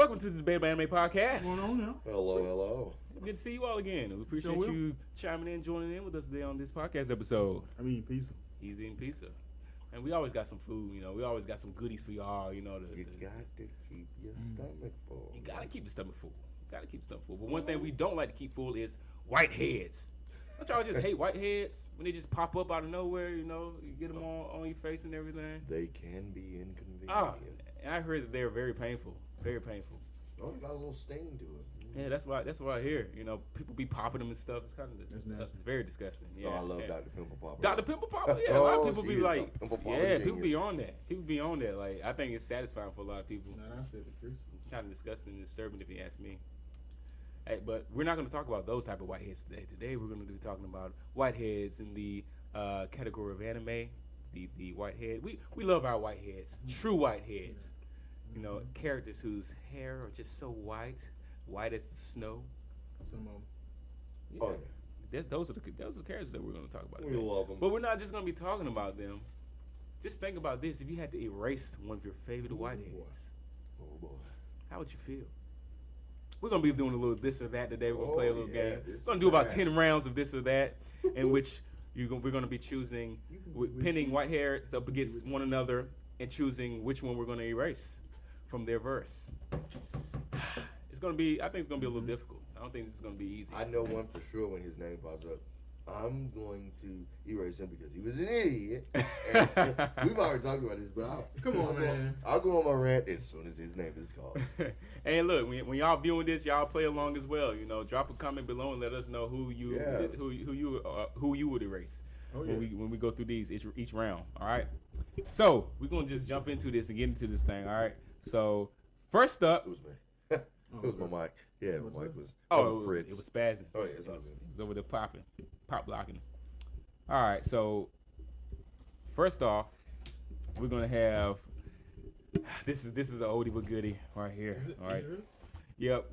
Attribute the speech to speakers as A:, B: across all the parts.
A: Welcome to the Debatable Anime Podcast.
B: What's going on now?
C: Hello.
A: Good to see you all again. We appreciate
B: Sure
A: you chiming in, joining in with us today on this podcast episode.
B: I'm eating pizza.
A: He's eating pizza. And we always got some food, we always got some goodies for y'all,
C: You got to keep your stomach full.
A: You gotta keep the stomach full. But one thing we don't like to keep full is whiteheads. Don't y'all just hate whiteheads when they just pop up out of nowhere, you get them on your face and everything?
C: They can be inconvenient.
A: And I heard that they're very painful. Very painful.
C: Oh, it got a little sting to it.
A: Yeah, that's what I hear. People be popping them and stuff. It's kind of very disgusting. Yeah,
C: I love Dr. Pimple Popper.
A: Dr. Pimple Popper, yeah. A lot of people
C: she
A: be
C: is
A: like,
C: the Pimple Popper
A: people
C: genius.
A: be on that. People be on that. Like, I think it's satisfying for a lot of people.
B: Nah, I said the truth.
A: It's kind of disgusting and disturbing if you ask me. Hey, but we're not going to talk about those type of whiteheads today. Today we're going to be talking about whiteheads in the category of anime. The whitehead. We love our whiteheads. True whiteheads. Characters whose hair are just so white as the snow.
B: Some of them.
A: Yeah.
C: Oh,
A: Those are the characters that we're going to talk about
C: We
A: today.
C: love them.
A: But we're not just going to be talking about them. Just think about this. If you had to erase one of your favorite whiteheads,
C: Oh, boy.
A: how would you feel? We're going to be doing a little this or that today. We're going to play a little game.
C: this
A: We're going to
C: or
A: do about
C: that.
A: 10 rounds of this or that, in which we're going to be choosing, pinning white hairs up against one another and choosing which one we're going to erase from their verse. It's going to be, I think it's going to be a little difficult. I don't think this is going to be easy.
C: I know one for sure when his name pops up. I'm going to erase him because he was an idiot. And we've already talked about this, but I'll go on my rant as soon as his name is called.
A: And look, when y'all viewing this, y'all play along as well. Drop a comment below and let us know who you would erase when we go through these each round. All right. So we're gonna just jump into this and get into this thing. All right. So first up,
C: It was me. It was my mic. Yeah, my mic was. Fritz.
A: it was spazzing.
C: Oh, yeah,
A: it
C: it's all
A: was,
C: good.
A: it was over there pop locking. All right. So first off, we're gonna have this is an oldie but goodie right here. All right. Yep.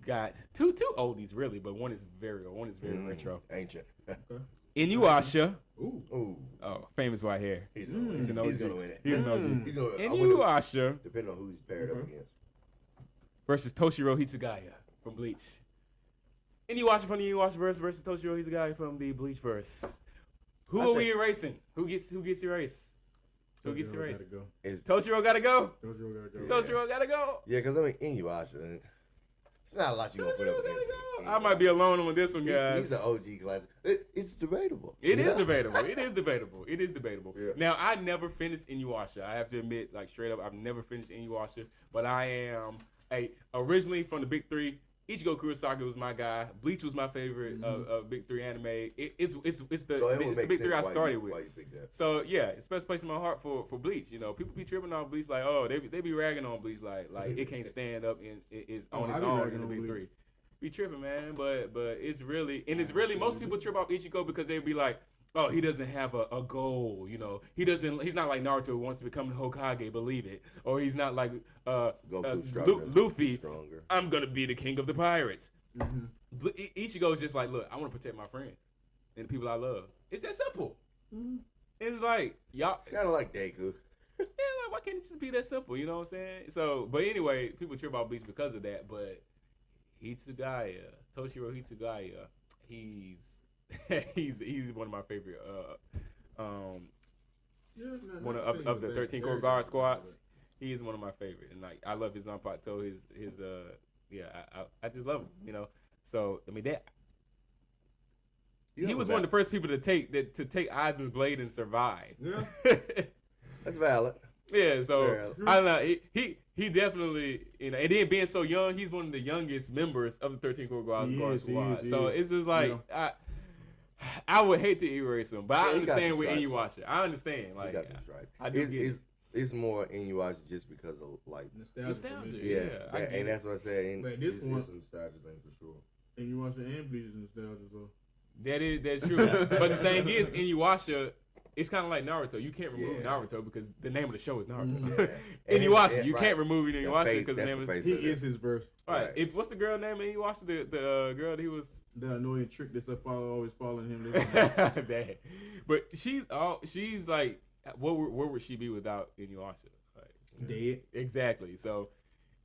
A: Got two oldies really, but one is very retro.
C: Ancient.
A: Inuyasha.
C: Ooh.
A: Oh, famous right here.
C: He's gonna win it.
A: He's an OG.
C: He's gonna win it.
A: He's an OG.
C: He's gonna.
A: Inuyasha
C: Depending on who he's paired up against.
A: versus Toshiro Hitsugaya from Bleach. Inuyasha from the Inuyasha verse versus Toshiro Hitsugaya from the Bleach verse. Who are we erasing? Who gets erased? Who gets erased? Toshiro gotta go. Toshiro gotta go.
C: Yeah, because Inuyasha. There's not a lot you gonna put up against him.
A: I might be alone on this one, guys.
C: He's an OG classic. It's debatable.
A: It is debatable.
C: Yeah.
A: Now, I never finished Inuyasha. I have to admit, like straight up, I've never finished Inuyasha. But I am originally from the big three. Ichigo Kurosaki was my guy. Bleach was my favorite big three anime. It's the big three I started with.
C: Why you pick that?
A: So yeah, it's best place in my heart for Bleach. People be tripping on Bleach like, oh, they be ragging on Bleach like it can't stand up and it's on its own in the big three. Be tripping, man, but it's really most people trip off Ichigo because they be like, oh, he doesn't have a goal, he's not like Naruto who wants to become the Hokage, believe it, or he's not like Luffy.
C: Stronger.
A: I'm gonna be the king of the pirates. Ichigo is just like, look, I want to protect my friends and the people I love. It's that simple. It's like y'all.
C: It's kind of like Deku.
A: Yeah, like, why can't it just be that simple? You know what I'm saying? So, but anyway, people trip off Bleach because of that. But Hitsugaya, Toshiro Hitsugaya, he's one of my favorite. One of the 13 core guard squads. He is one of my favorite, and like I love his Zanpakuto, I just love him. So I mean that. He was one of the first people to take Aizen's blade and survive.
B: Yeah.
C: That's valid.
A: Yeah, so I don't know. He definitely, and then being so young, he's one of the youngest members of the 13 Core Guard Squad. So it's just like I would hate to erase him, but I understand with Inuyasha. I understand. Like,
C: he got some stripes.
A: I do get it.
C: It's more Inuyasha just because of like
B: nostalgia.
A: Yeah.
C: And that's what I said. It's a nostalgia thing for sure.
B: Inuyasha and Bleach is nostalgia. So
A: that's true. But the thing is, Inuyasha, it's kind of like Naruto. You can't remove Naruto because the name of the show is Naruto. Inuyasha, you can't remove Inuyasha because the name of
B: he is his verse.
A: Right. What's the girl name in Inuyasha? The girl that he was
B: the annoying trick that's always following him.
A: But she's like, where would she be without Inuyasha? Like,
B: dead.
A: Exactly. So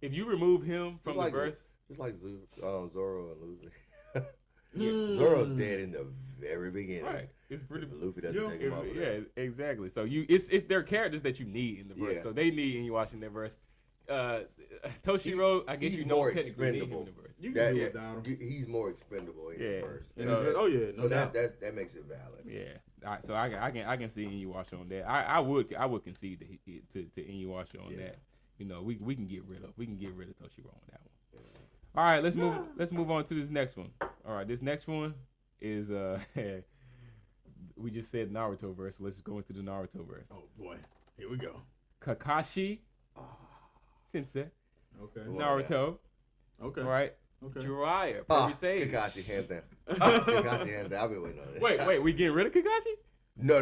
A: If you remove him from
C: like
A: the verse,
C: just like Zoro and Luffy. Zoro's dead in the very beginning.
A: right? It's pretty.
C: If Luffy doesn't take him out.
A: Yeah, exactly. So it's their characters that you need in the verse.
C: Yeah.
A: So they need in you watching their verse. Toshiro, I guess
C: he's
A: you don't
C: more
A: technically need him in
C: expendable.
A: the verse.
B: You can do it without him.
C: He's more expendable in his verse.
B: So
C: that makes it valid.
A: Yeah. All right, so I can see Inuyasha on that. I would concede to Inuyasha on that. You know, we can get rid of Toshiro on that one. Yeah. All right, let's move on to this next one. All right, this next one is we just said Naruto verse. So let's go into the Naruto verse.
B: Oh boy, here we go.
A: Kakashi, Sensei,
B: okay.
A: Naruto,
B: Okay.
A: all right.
B: Okay.
A: Jiraiya, Perfect Sage.
C: Kakashi hands down. Kakashi hands down. I've been waiting on this.
A: Wait, we getting rid of Kakashi?
C: No.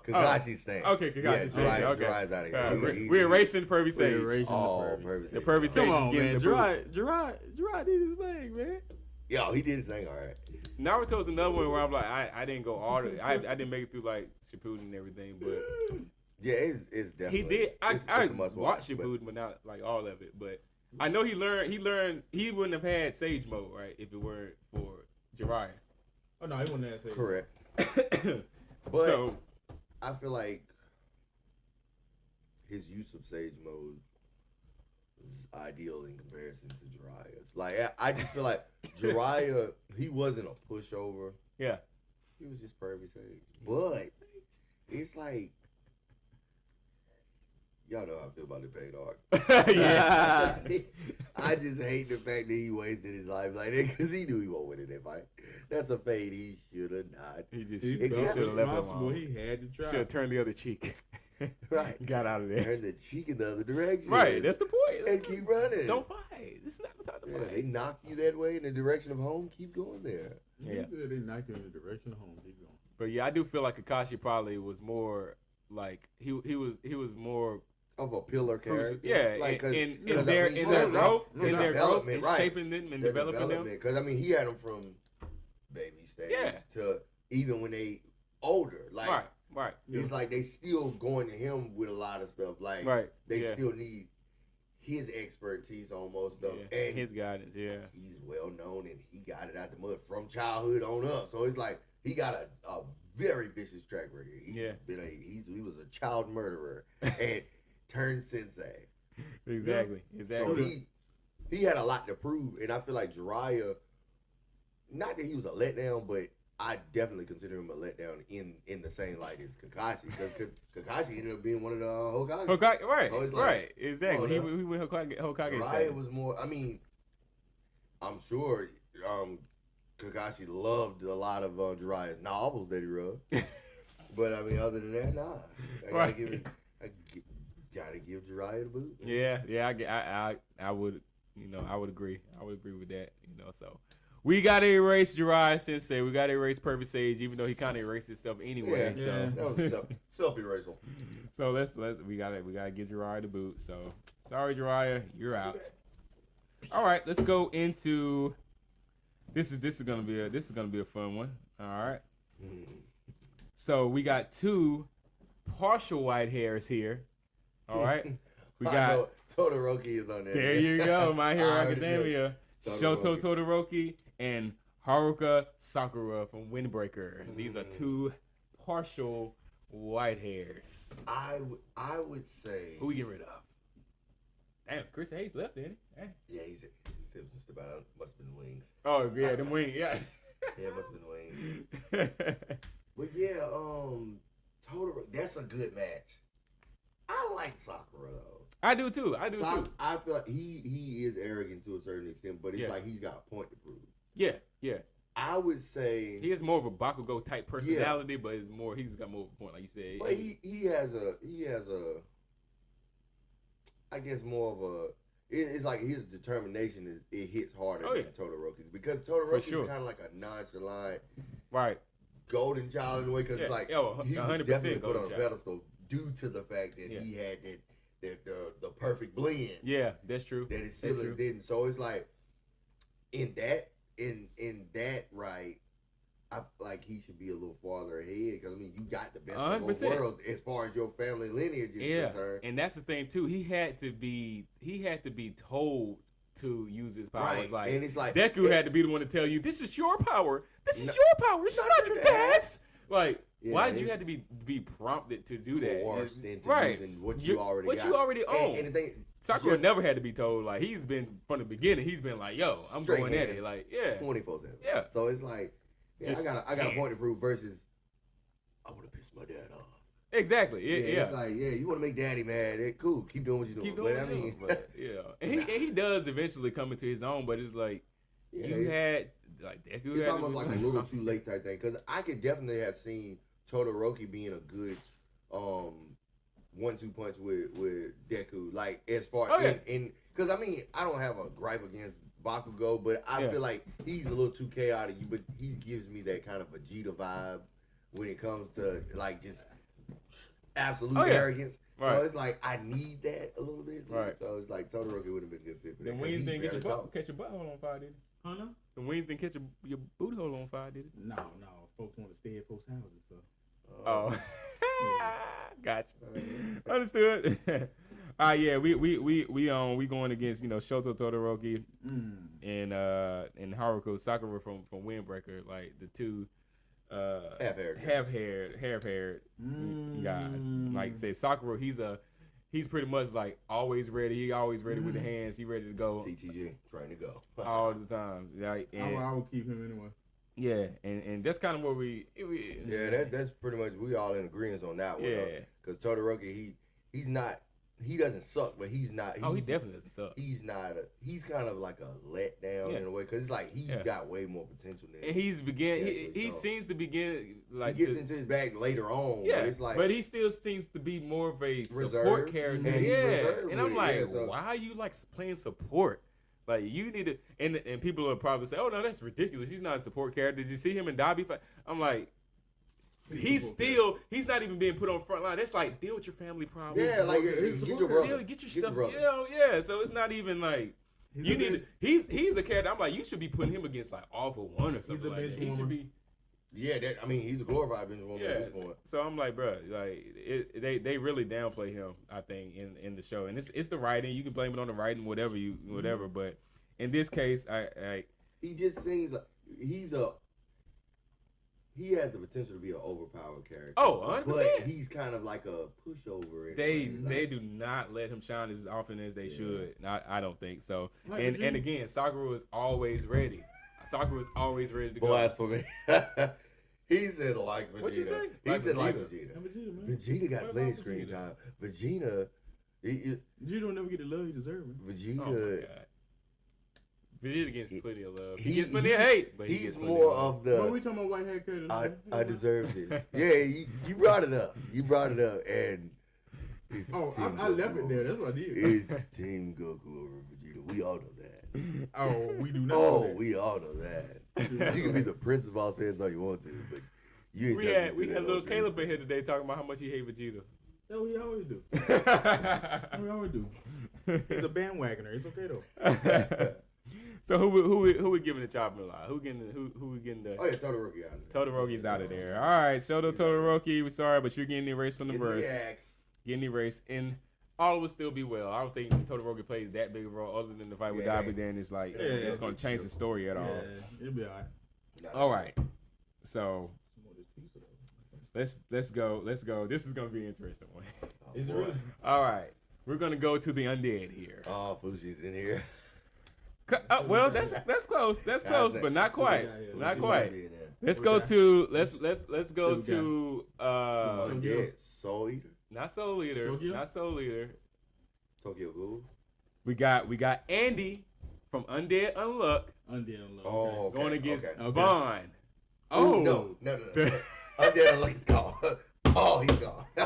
C: Kakashi's staying.
A: Okay, Kakashi's staying. Okay.
C: Jiraiya's out of here.
A: We're erasing Perfect Sage.
C: Perfect Sage.
A: The Perfect Sage is getting the boots.
B: Jiraiya did his thing, man.
C: Yo, he did his thing all right.
A: Naruto's another one where I'm like, I didn't go all the, I didn't make it through like Shippuden and everything, but
C: yeah, it's definitely.
A: he did. I
C: watched
A: watched Shippuden, but not like all of it. But I know he learned. He wouldn't have had Sage Mode, right, if it weren't for Jiraiya.
B: Oh no, he wouldn't have Sage.
C: Correct. But
A: So
C: I feel like his use of Sage Mode was ideal in comparison to Jiraiya's. Like I just feel like Jiraiya, he wasn't a pushover.
A: yeah,
C: He was just Perfect Sage. But it's like, y'all know how I feel about the paid arc.
A: yeah.
C: I just hate the fact that he wasted his life like that because he knew he won't win in that fight. That's a fate he should have not.
A: He just
B: He
A: should
B: felt
A: have left him
B: responsible.
A: alone.
B: He had to try.
A: Should have turned the other cheek.
C: Right.
A: Got out of there.
C: Turn the cheek in the other direction.
A: Right. That's the point.
C: And keep running.
A: Don't fight. This is not the time to
C: Yeah,
A: fight.
C: they knock you that way in the direction of home. Keep going there.
A: Yeah.
B: He said they knocked you in the direction of home. Keep going.
A: But yeah, I do feel like Kakashi probably was more like he was more
C: Of a pillar character.
A: yeah,
C: Like,
A: in their growth,
C: development,
A: in
C: right.
A: shaping them and
C: Their
A: developing them.
C: Because I mean, he had them from baby stage to even when they older. Like,
A: Right.
C: it's like they still going to him with a lot of stuff. Like, they still need his expertise on most stuff.
A: Yeah.
C: And
A: his guidance,
C: he's well known and he got it out the mud from childhood on up. So it's like he got a very vicious track record. He was a child murderer and turned sensei.
A: Exactly.
C: So he had a lot to prove, and I feel like Jiraiya, not that he was a letdown, but I definitely consider him a letdown in the same light as Kakashi, because Kakashi ended up being one of the Hokage.
A: Right.
C: So it's like,
A: right. Exactly. He went Hokage.
C: Jiraiya was more. I mean, I'm sure Kakashi loved a lot of Jiraiya's novels that he wrote, but I mean, other than that, nah. I gotta give Jiraiya the boot.
A: Yeah. I would. I would agree. I would agree with that. So. We gotta erase Jiraiya Sensei. We gotta erase Perfect Sage, even though he kind of erased himself anyway.
C: Yeah,
A: so
C: that was self-erasal.
A: So we gotta give Jiraiya the boot. So sorry, Jiraiya, you're out. All right, let's go into this is gonna be a fun one. All right. So we got two partial white hairs here. All right. We got
C: Todoroki is on there.
A: There you go, My Hero Academia. Shoto Todoroki and Haruka Sakura from Windbreaker. These are two partial white hairs.
C: I would say.
A: Who we get rid of? Damn, Chris Hayes left, didn't he? Hey.
C: Yeah, he's just about. Must have been wings.
A: Oh yeah, them wings. Yeah.
C: Yeah, it must have been wings. But yeah, Todoroki. That's a good match. I like Sakura though.
A: I do too. I
C: feel like he is arrogant to a certain extent, but it's like he's got a point to prove.
A: Yeah.
C: I would say
A: he has more of a Bakugo type personality, but he's got more of a point, like you said.
C: But he has a I guess more of a it's like his determination it hits harder than Todoroki's, because Todoroki is kind of like a nonchalant,
A: right,
C: golden child in a way, because it's like he was definitely put on a pedestal due to the fact that he had the perfect blend.
A: Yeah, that's true.
C: That his siblings didn't. So it's like in that right, I feel like he should be a little farther ahead because I mean you got the best of
A: 100%.
C: both worlds as far as your family lineage is concerned.
A: And that's the thing too. He had to be told to use his powers.
C: Right. And it's like
A: Deku had to be the one to tell you, "This is your power. This is your power. It's not your dad's." Like, why did you have to be prompted to do that?
C: Forced into
A: right.
C: using what you already
A: own.
C: And the thing,
A: Sakura never had to be told. Like, he's been from the beginning. He's been like, "Yo, I'm going at it." Like,
C: 24/7.
A: Yeah.
C: So it's like, I got a point to prove versus I would have pissed my dad off.
A: Exactly.
C: It's like, you want to make daddy mad? Cool. Keep doing what you're doing.
A: Keep doing what you're doing. But, and he does eventually come into his own. But it's like you had like Deku.
C: It's almost like a little too late type thing because I could definitely have seen Todoroki being a good 1-2 punch with Deku. Like as far in because I mean I don't have a gripe against Bakugo, but I feel like he's a little too chaotic. But he gives me that kind of Vegeta vibe when it comes to like just absolute arrogance. Right. So it's like I need that a little bit too. Right. So it's like Todoroki would have been a good fit for that.
A: The wings didn't catch your butthole on fire, did it?
B: Huh? No?
A: The wings didn't catch your booty hole on fire, did it?
B: No. Folks want to stay at folks' houses, so.
A: Gotcha. Understood. We going against Shoto Todoroki and Haruko Sakura from Windbreaker, like the two half-haired guys. Like say Sakura, he's pretty much like always ready. He always ready with the hands. He ready to go.
C: TTG trying to go
A: all the time. Like,
B: I will keep him anyway.
A: Yeah, and that's kind of where we
C: that's pretty much we all in agreement on that one. Yeah, because Todoroki he doesn't suck, but he's not.
A: He definitely doesn't suck.
C: He's not. He's kind of like a letdown in a way because it's like he's got way more potential than.
A: And he seems to begin like
C: he gets into his bag later on.
A: Yeah,
C: but it's like,
A: but he still seems to be more of a
C: reserved,
A: support character. And I'm like,
C: so.
A: why are you like playing support? Like you need to, and people will probably say, "Oh no, that's ridiculous. He's not a support character." Did you see him in Dabi fight? I'm like, he's not even being put on front line. That's like deal with your family problems.
C: Yeah, like get your brother,
A: get your stuff. Yeah. So it's not even like you need. He's a character. I'm like, you should be putting him against like All For One or something like that. He should be.
C: Yeah, he's a glorified bench warmer at this point.
A: So I'm like, bro, like they really downplay him. I think in the show, and it's the writing. You can blame it on the writing, whatever. But in this case,
C: he just seems like he has the potential to be an overpowered character.
A: Oh, 100%.
C: But he's kind of like a pushover.
A: They do not let him shine as often as they should. I don't think so. And again, Sakura was always ready. Sakura was always ready to go.
C: Blasphemy. He said like Vegeta.
A: What'd you say?
C: He said like Vegeta.
B: Vegeta
C: Got plenty of screen time. Vegeta
B: don't never get the love he deserves.
C: Vegeta.
A: Oh my God. Vegeta gets plenty of love. He gets plenty of hate, but
C: he's more of the.
B: What are we talking about white hair characters?
C: I deserve this. Yeah, you brought it up. And
B: I left it there. That's what I did.
C: It's Team Goku over Vegeta. We all know that.
B: Oh, we do not.
C: Oh, we all know that. You can be the Prince of all Saiyans all you want to, but you ain't.
A: We had little Caleb in here today talking about how much he hate Vegeta.
B: Oh, we always do. We always do. He's a bandwagoner. It's okay though.
A: So who we giving the chopping line? Who we getting the?
C: Oh yeah, Todoroki out of there.
A: Todoroki's out of there. All right, Shoto Todoroki. We're sorry, but you're getting erased from the verse. Getting erased, and all will still be well. I don't think Todoroki plays that big of a role other than the fight with Dabi. Then it's like it's gonna change the story at all.
B: It'll be all right.
A: All right. So let's go. This is gonna be an interesting one.
B: Is it really?
A: All right. We're gonna go to the undead here.
C: Oh, Fushi's in here.
A: Well, that's close. That's close, but not quite. Not quite. Let's go to
C: Soul Eater.
A: Not Soul Eater.
B: Tokyo?
A: Not Soul Eater.
C: Tokyo Ghoul.
A: We got Andy from Undead Unluck.
C: Oh, okay.
A: Going against Bond.
C: Oh no. Undead Unluck is gone. Oh, he's gone.
A: He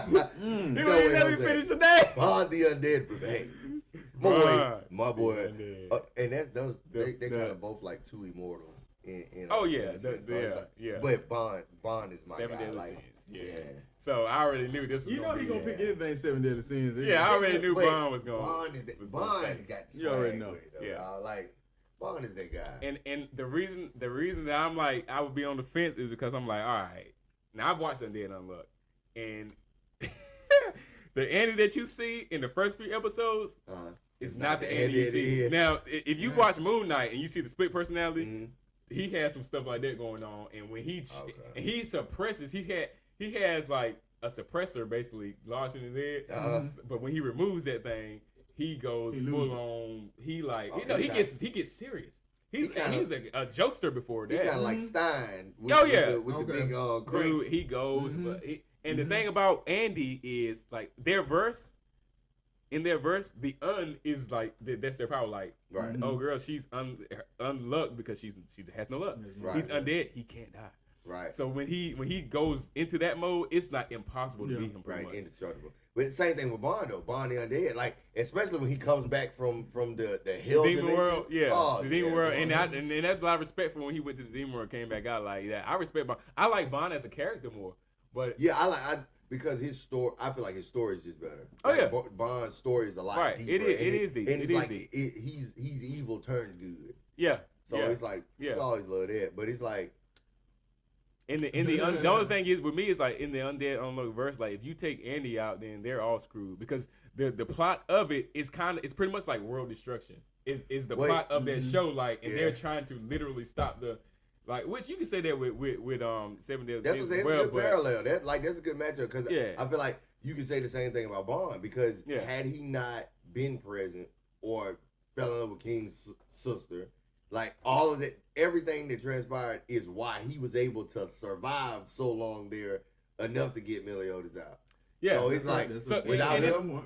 A: wouldn't let me finish the day.
C: Bond the Undead remains. My boy. And they kind of both like two immortals. But Bond is my
A: 7
C: guy.
A: Deadly
C: Like,
A: Sins. So I already knew this was
B: You know he gonna pick anything 7 Deadly Sins.
A: Yeah, I already knew Bond was going.
C: Bond got
B: You already know.
C: Like Bond is that guy.
A: And the reason that I'm like I would be on the fence is because I'm like, all right, now I've watched Undead Unluck, and the Andy that you see in the first few episodes is not the Andy you see. Now, if you watch Moon Knight and you see the split personality, he has some stuff like that going on, and when he suppresses, he has like a suppressor basically lodged in his head, but when he removes that thing, he goes full on. He like he gets serious. He's a jokester before that.
C: He kind of like Stein. With the big
A: dude. He goes, but the thing about Andy is like their verse. In their verse, the is like that's their power. Like, oh girl, she's unluck because she has no luck. Right. He's undead. He can't die.
C: Right.
A: So when he goes into that mode, it's not impossible to beat him. Pretty much.
C: Indestructible. But the same thing with Bond though. Bond the undead, like especially when he comes back from the hell
A: demon world, the demon world,
C: and
A: that's a lot of respect for when he went to the demon world, came back out like that. I respect Bond. I like Bond as a character more, but
C: because his story, I feel like his story is just better. Bond's story is a lot deeper.
A: It is deep.
C: And it's like he's evil turned good.
A: Yeah.
C: So it's like you always love that, but it's like.
A: The only thing is with me is like in the Undead Unluck verse, like if you take Andy out, then they're all screwed because the plot of it is it's pretty much like world destruction. Is the plot of that show like, and they're trying to literally stop the. Like, which you can say that with 7 Deadly Sins as well.
C: That's a good parallel. That's a good matchup because I feel like you can say the same thing about Bond because had he not been present or fell in love with King's sister, like all of that, everything that transpired is why he was able to survive so long there enough to get Meliodas out. Yeah, so it's like without him,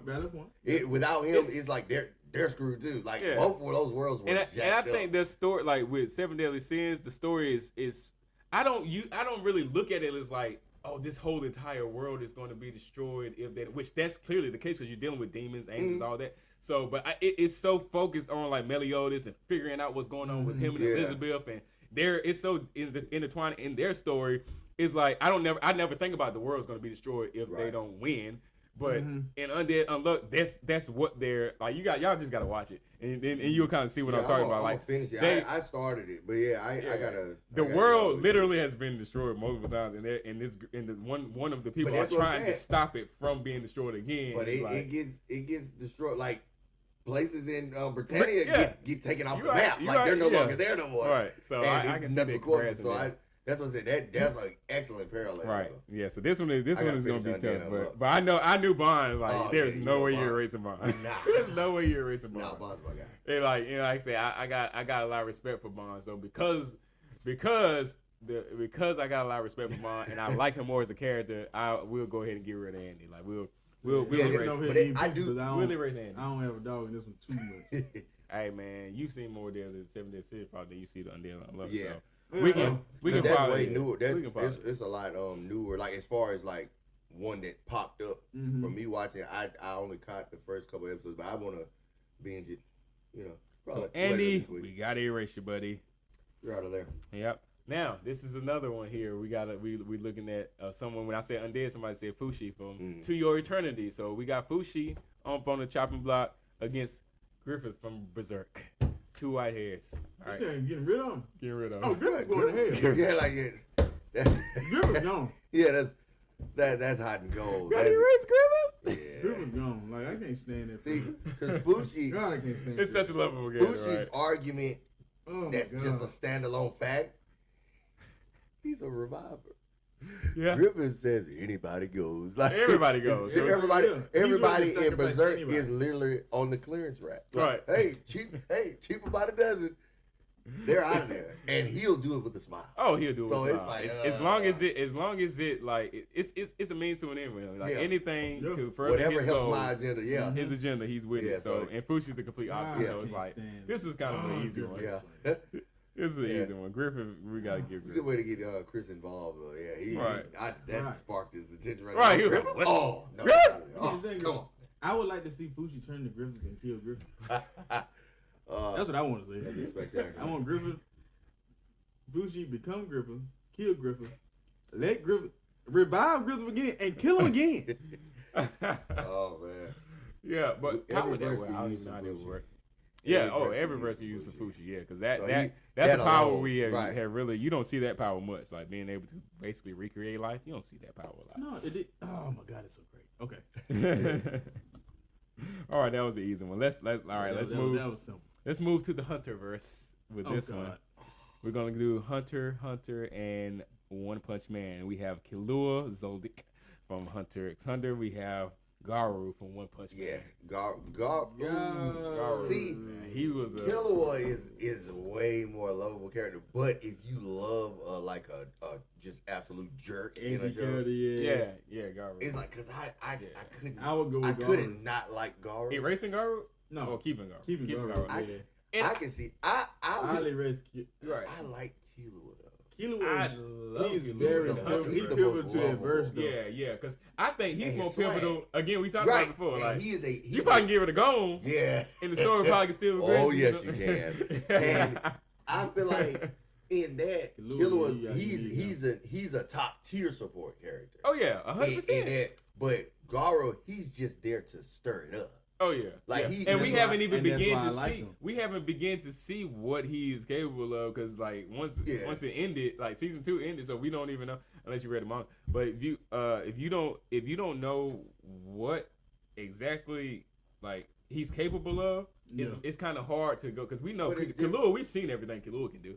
C: it's like they're screwed too. Like both of those worlds were jacked
A: and I think the story, like with 7 Deadly Sins, the story is I don't really look at it as like, oh, this whole entire world is going to be destroyed which that's clearly the case because you're dealing with demons, angels, all that. So, but it's so focused on like Meliodas and figuring out what's going on with him and Elizabeth, and it's so intertwined in their story. It's like I never think about the world's going to be destroyed if they don't win. But in Undead Unluck, that's what they're like. Y'all just gotta watch it, and you'll kind of see what I'm talking about. Like
C: finish it. I started it, but I gotta.
A: The world literally has been destroyed multiple times, and one of the people are trying to stop it from being destroyed again.
C: But it gets destroyed. Like places in Britannia get taken off the map. Like they're no longer there no more.
A: Right. So I can see the corpses.
C: So that's what I said. That's an excellent parallel.
A: Right. Yeah. So this one is gonna be tough. But I knew Bond. Like there's no way you're erasing Bond. Nah. There's no way you're erasing Bond.
C: Nah, Bond's my guy.
A: And like I say, I got a lot of respect for Bond. So because I got a lot of respect for Bond and I like him more as a character, I will go ahead and get rid of Andy. Like we'll erase. We'll erase Andy.
B: I don't have a dog in this one too much.
A: Hey man, you've seen more than the 7 Deadly Sins probably than you see the Undead Unluck.
C: Yeah.
A: So. We can
C: that's
A: probably,
C: way newer. It's a lot newer. Like as far as like one that popped up for me watching. I only caught the first couple episodes, but I want to binge it. Probably.
A: So Andy, we gotta erase you, buddy.
C: You're out of there.
A: Yep. Now this is another one here. We looking at someone. When I say undead, somebody said Fushi from To Your Eternity. So we got Fushi on the chopping block against Griffith from Berserk. 2 white hairs.
B: All right. Getting rid of him.
A: Getting rid of him.
B: Oh, Griffith going to hell.
C: Yeah, like
B: Griffith gone.
C: Yeah, that's hot and cold.
A: Got to erase Griffith?
B: Yeah. Griffith gone. Like I can't stand that.
C: See, because Fushi,
B: God, I can't stand.
A: It's such a lovable game.
C: Fushi's argument. That's just a standalone fact. He's a reviver.
A: Yeah.
C: Griffin says anybody goes. Like
A: everybody goes. So
C: everybody in Berserk is literally on the clearance rack. Like,
A: right.
C: Hey, cheap about a dozen. They're out of there, and he'll do it with a smile.
A: Oh, he'll do it.
C: So
A: with a
C: it's
A: smile.
C: like
A: as long as it like it's a means to an end. Really. Like anything to further
C: whatever
A: his
C: helps
A: goals,
C: my agenda. Yeah,
A: his agenda, he's with it. So and Fushi's the complete opposite. So it's like this is kind of an easy one.
C: Yeah.
A: This is an easy one. Griffin, we gotta give.
C: It's a good way to get Chris involved, though. Yeah, that sparked his attention right
A: now.
C: He was
A: like,
C: oh no! Come on.
B: I would like to see Fushi turn to Griffith and kill Griffith. That's what I want to say.
C: That'd be spectacular.
B: I want Fushi become Griffith, kill Griffith, let Griffith revive Griffith again, and kill him again.
C: Oh man.
A: Yeah, but how would that work? I don't even know how that would work. Yeah.
C: Every
A: Every
C: verse
A: verse
C: can
A: you
C: use
A: use
C: Fushi.
A: Fushi. Yeah, because
C: So
A: that's
C: that
A: a power
C: alone,
A: we have
C: right.
A: really. You don't see that power much. Like being able to basically recreate life. You don't see that power a lot.
B: No, it did. Oh my God, it's so great. Okay.
A: All right, that was the easy one. Let's move.
B: That was simple.
A: Let's move to the Hunter verse with this one. We're gonna do Hunter, and One Punch Man. We have Killua Zoldyck from Hunter x Hunter. We have Garu from One Punch Man.
C: Yeah,
A: Garu.
C: See,
A: Man, he was a
C: Killua is a way more lovable character. But if you love like a just absolute jerk in a show,
A: yeah, Garu.
C: it's like because I couldn't.
B: I would go with
C: I
B: Garu.
C: couldn't not like Garu.
A: Erasing Garu?
B: No,
A: Oh, keeping Garu.
B: Keeping Garu.
C: I can see. I
A: Right.
C: I like Killua though.
B: He's
A: Killua.
B: very
C: He's
B: pivotal.
C: the
B: He's
C: most
B: pivotal to that
C: lovable.
B: verse though.
A: Yeah, because I think he's
C: And
A: more
C: his swag.
A: pivotal. Again, we talked about it before.
C: And
A: Like,
C: he's
A: you probably can give it a go,
C: yeah.
A: and the story probably can still be great.
C: Oh yes, you can. And I feel like in that Killua, he's a top tier support character.
A: Oh yeah, 100%.
C: But Garu, he's just there to stir it up.
A: Oh yeah,
C: Like,
A: and we haven't
B: why-
A: even
B: and that's
A: begun
B: why I
A: to
B: like
A: see.
B: him.
A: We haven't begun to see what he's capable of because like once it ended, like season 2 ended, so we don't even know unless you read the manga. But if you don't know what exactly like he's capable of, it's kind of hard to go because we know Killua. We've seen everything Killua can do.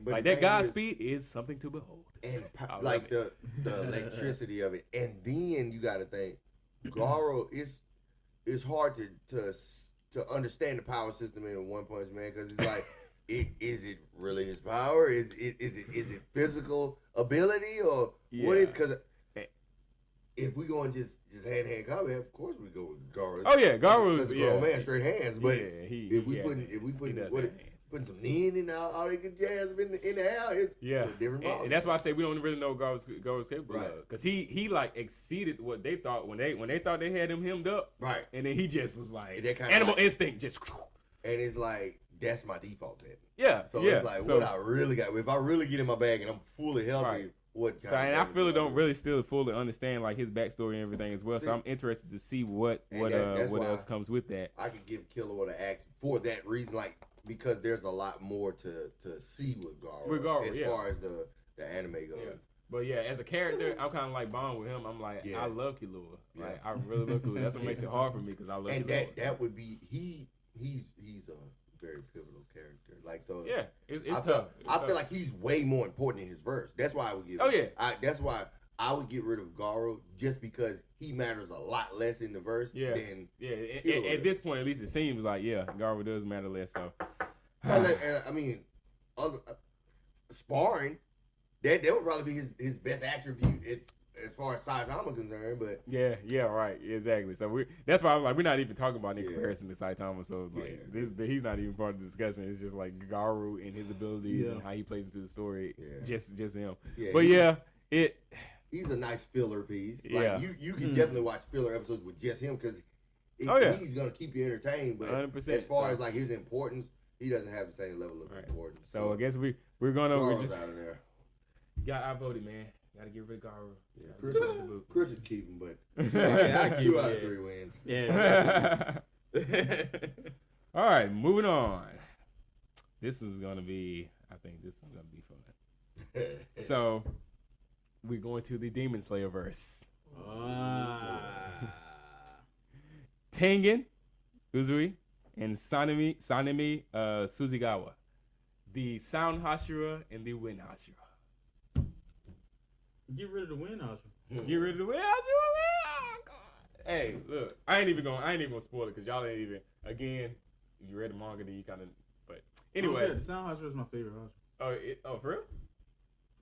C: But
A: like that God speed is something to behold.
C: And like the electricity of it, and then you got to think Garu is. It's hard to understand the power system in One Punch Man because it's like, is it really his power? Is it physical ability or what is? Because if we go and just hand to hand combat, of course we go with Garu.
A: Oh yeah, Garu
C: is a grown man, straight hands. But if we putting some nin in all they can jazz in the air, it's a different ball.
A: And that's why I say we don't really know Garu's capable of because he like exceeded what they thought when they thought they had him hemmed up.
C: Right.
A: And then he just was like
C: that
A: animal instinct just.
C: And it's like that's my default setting.
A: Yeah.
C: So it's like what I really got. If I really get in my bag and I'm fully healthy.
A: Right.
C: What
A: so, and I really don't really still fully understand like his backstory and everything as well. So I'm interested to see what else comes with that.
C: I could give Killua the axe for that reason, like because there's a lot more to see with Garu as far as the anime goes.
A: Yeah. But yeah, as a character, I'm kind of like bond with him. I'm like, I love Killua. Like I really love Killua. That's what makes it hard for me because I love.
C: And
A: Killua.
C: that would be he's a very pivotal character. Like so.
A: Yeah, it's
C: I
A: tough.
C: I feel like he's way more important in his verse. That's why I would give.
A: Oh yeah.
C: That's why I would get rid of Garu just because he matters a lot less in the verse than
A: At this point, at least it seems like Garu does matter less. So.
C: I mean, sparring, that would probably be his best attribute as far as Saitama concerned. But
A: right, exactly. So that's why I'm like we're not even talking about in comparison to Saitama. So like he's not even part of the discussion. It's just like Garu and his abilities and how he plays into the story. Just him. Yeah, but
C: he's a nice filler piece. Like you can definitely watch filler episodes with just him because he's gonna keep you entertained. But
A: 100%.
C: as far as like his importance. He doesn't have the same level of importance.
A: So I guess we're gonna
C: out of there.
A: I voted, man. Gotta get rid of Garu.
C: Yeah, Chris would keep him, but
B: I keep
C: 2 out of 3 wins.
B: Yeah.
A: All right, moving on. I think this is gonna be fun. So we're going to the Demon Slayer verse. Tengen, Uzui, and Sanemi Suzugawa. The Sound Hashira and the Wind Hashira.
B: Get rid of the Wind Hashira.
A: Get rid of the Wind Hashira. Oh, God. Hey, look, I ain't even gonna spoil it because y'all ain't even. Again, if you read the manga, then you kind of. But anyway,
B: the Sound Hashira is my favorite Hashira.
A: Oh, for real?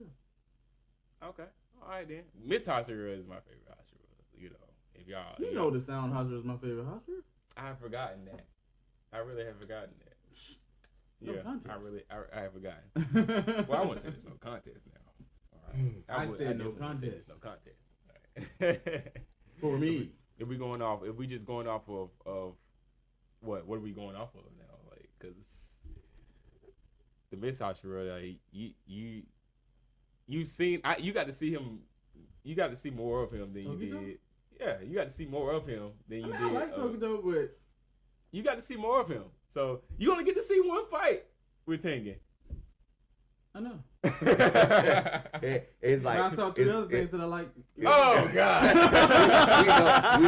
A: Yeah. Okay. All right then. Miss Hashira is my favorite Hashira. You know, if y'all.
B: You know the Sound Hashira is my favorite Hashira.
A: I've forgotten that. I really have forgotten that.
B: No contest.
A: I have forgotten. Well, I won't say there's no contest now. All right.
B: I said no contest.
A: No contest. Right.
B: For me.
A: If we just going off of what are we going off of now? Like, because the Miss Hashira, like, you seen, you got to see him, you got to see more of him than you did. Yeah, you got to see more of him than you did.
B: I like Tokuto, but
A: you got to see more of him. So you only get to see one fight with Tengen.
B: I know.
C: It's like
B: I saw two other things that I like.
A: Oh God!
C: we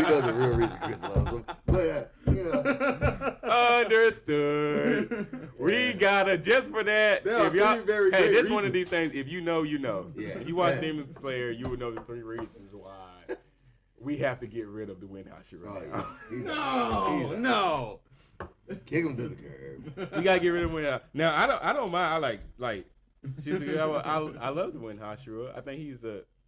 C: know the real reason Chris loves him, but
A: Understood. We gotta just for that. If y'all, hey, this one of these things. If you know, you know.
C: Yeah.
A: If you watch Demon Slayer, you would know the 3 reasons why we have to get rid of the Wind Hashira.
B: No.
C: Kick him to the curb.
A: We gotta get rid of Wind Hashira. Now I don't mind. I like I love the Wind Hashira. I think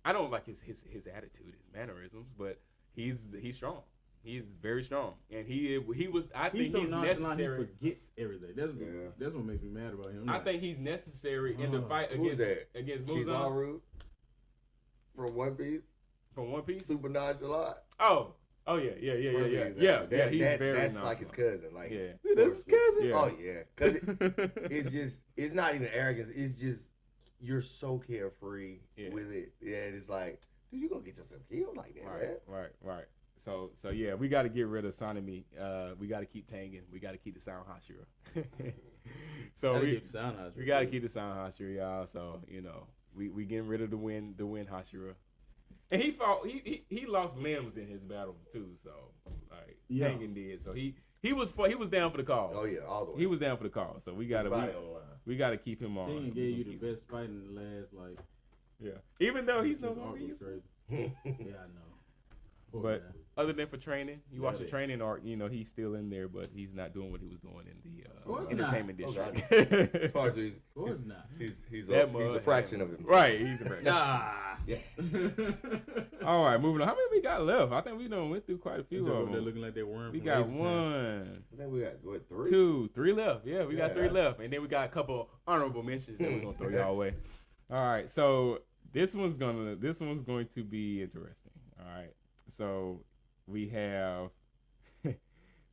A: I don't like his attitude, his mannerisms, but he's strong. He's very strong, and he was. I think he's necessary.
B: He forgets everything. That's what makes me mad about him.
A: I think he's necessary in the fight against Muzan.
C: Kizaru from One Piece.
A: From One Piece.
C: Super nonchalant.
A: Oh yeah. He's very.
C: That's like his cousin. Like
B: that's his cousin.
C: Yeah. Oh yeah, because it's not even arrogance. It's just you're so carefree with it. Yeah, and it's like, dude, you gonna get yourself killed like that, man.
A: Right. So yeah, we got to get rid of Sanemi. We got to keep Tengen. We got to keep the Sound Hashira. So we got to keep the Sound Hashira, y'all. So we getting rid of the wind Hashira. And he fought. He lost limbs in his battle too. So Tengen did. So he was down for the cause.
C: Oh yeah, all the way.
A: He was down for the cause. So we got to keep him on.
B: Tengen gave you the best fight in the last
A: Even though he's no longer useful.
B: Yeah, I know.
A: But other than for training, you watch the training arc, he's still in there, but he's not doing what he was doing in the entertainment district.
C: As far as
B: of course not.
C: He's a fraction of himself.
A: Right, he's a fraction.
C: Yeah.
A: All right, moving on. How many we got left? I think we done went through quite a few of them.
B: They're looking like they weren't.
A: We got one.
C: I think we got what, 3?
A: 2, 3 left. Yeah, we got 3 left, and then we got a couple honorable mentions that we're gonna throw y'all away. All right, so this one's going to be interesting. All right. So we have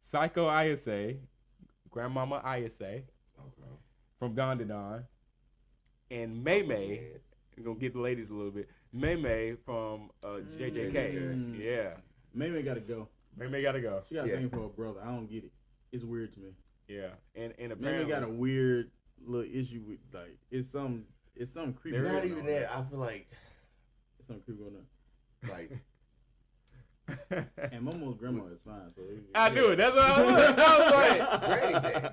A: Psycho Ayase, Grandmama Ayase, from Don to Don, and May May. We're gonna get the ladies a little bit. May May from JJK. Yeah.
B: May May gotta go.
A: May May gotta go.
B: She got a thing for her brother. I don't get it. It's weird to me.
A: Yeah. And apparently
B: May May got a weird little issue with it's some creepy.
C: Not even that. I feel like
B: it's some creepy on there.
C: Like.
B: And Momo's grandma is fine, so
A: I knew it. That's what I was
C: like.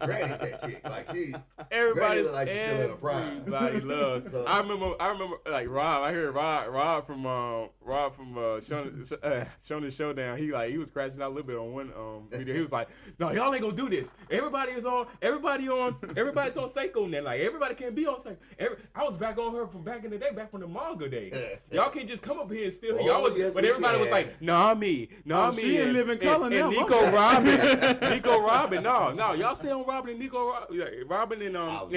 C: Granny's that chick. Like
A: everybody loves.
C: So,
A: I remember like Rob. I heard Rob from Shonen Showdown. He was crashing out a little bit on one video. He was like, "No, y'all ain't gonna do this. Everybody's on Seiko now. Like everybody can't be on Seiko. I was back on her from back in the day, back from the manga days. Y'all can't just come up here and steal. But everybody was like, nah, me.
B: She ain't living color now.
A: And Nico Robin. No, y'all stay on Robin and Nico Robin and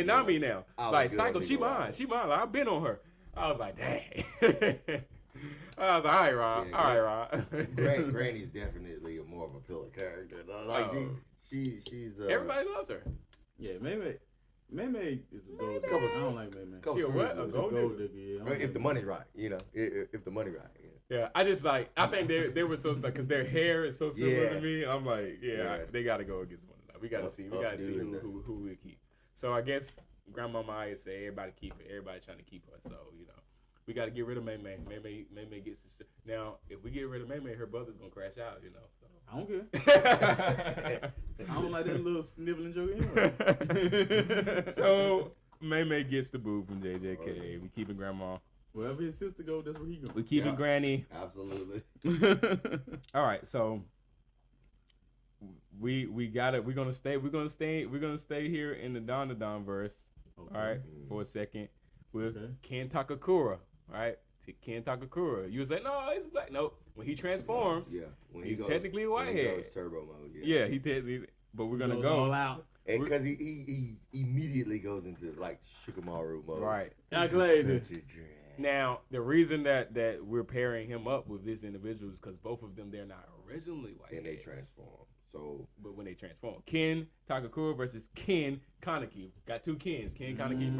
A: Nami now. Like Psycho, she mine. Like, I've been on her. I was like, dang. I was like, all right, Rob.
C: Yeah,
A: all right, Rob.
C: Granny's definitely more of a pillar character. Like she's
A: everybody loves her.
B: Yeah, May is a gold digger. I don't like May.
A: She a what? A gold digger?
B: Yeah,
C: if the money's right, if the money right.
A: Yeah, I think they were so stuck because their hair is so similar to me. I'm like, they got to go against one another. We got to see who we keep. So I guess Grandmama Aya say everybody keep it. Everybody trying to keep her. So we got to get rid of May May. May May gets this. Now if we get rid of May May, her brother's gonna crash out. So.
B: I don't care. I don't like that little sniveling joke anyway.
A: So May May gets the boo from JJK. We keeping Grandma.
B: Wherever his sister go, that's where he go.
A: We keeping Granny.
C: Absolutely.
A: All right, so we got it. We're gonna stay here in the Don to Don verse. Okay. All right, for a second with Ken Takakura. All right, Ken Takakura. You would say no, he's black. Nope. When he transforms, when he's technically a whitehead.
C: He goes turbo mode.
A: Yeah, but we're gonna go
B: all out.
C: Because he immediately goes into like Shikamaru mode.
A: Right. Now, the reason that we're pairing him up with this individual is because both of them, they're not originally white.
C: And they transform.
A: But when they transform, Ken Takakura versus Ken Kaneki. Got 2 Kens. Ken Kaneki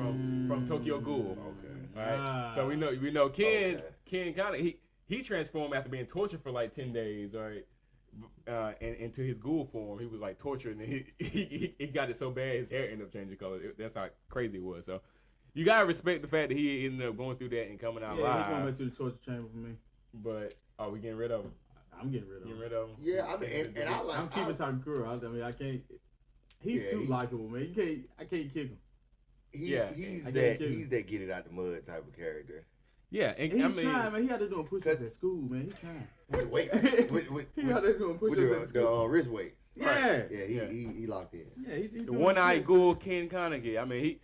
A: from Tokyo Ghoul.
C: Okay.
A: Right. So we know Ken Kaneki. He transformed after being tortured for like 10 days. Right. and into his ghoul form, he was like tortured, and he got it so bad his hair ended up changing color. That's how crazy it was. So you gotta respect the fact that he ended up going through that and coming out live.
B: He's going back to the torture chamber for me.
A: But are we getting rid of him?
B: I'm getting rid of him.
A: Getting rid of him?
C: Yeah, I mean, and I like.
B: I'm keeping Takakura. I mean, I can't. He's too likable, man. I can't kick him.
C: He's that get it out the mud type of character.
A: Yeah, and
B: he's trying, man. He had to do push-ups at school, man. He's trying.
C: Wait,
B: he had to do push-ups at school.
C: The wrist weights.
B: Yeah,
C: he locked in.
B: Yeah, he's
A: the one-eyed ghoul Ken Kaneki. I mean,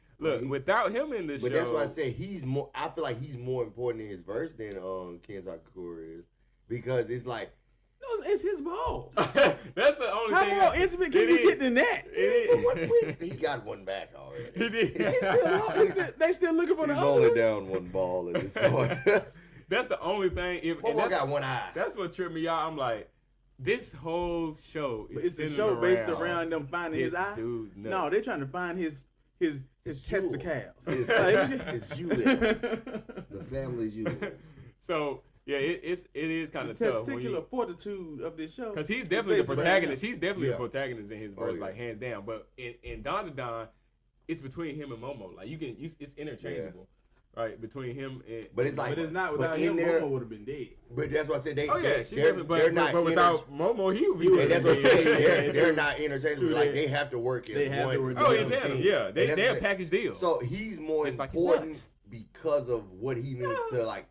A: without him in the show.
C: But that's why I said he's more. I feel like he's more important in his verse than Ken Takakura is, because it's like.
B: No, it's his balls.
A: That's the only thing.
B: How more intimate can you get than that?
C: He got one back already.
A: He did.
B: They still looking for the other.
C: He's only down one ball at this point.
A: That's the only thing.
C: Momo got one eye.
A: That's what tripped me out. I'm like, this whole show is
B: it's a show based around them finding his eye. No, they're trying to find his testicles.
C: His jewels. The family jewels.
A: So. Yeah, it is kind of tough.
B: Testicular fortitude of this show.
A: Because he's definitely the protagonist. He's definitely the protagonist in his verse, like hands down. But in Don to Don, it's between him and Momo. Like it's interchangeable, right? Between him and.
C: But it's like,
B: but it's not without him. Momo would have been dead.
C: But that's what I said.
A: They're not. But without Momo, he would be.
C: And that's what I said. They're not interchangeable. Like they have to work as one.
A: Oh, in tandem. Yeah, they're a package deal.
C: So he's more important because of what he means to like.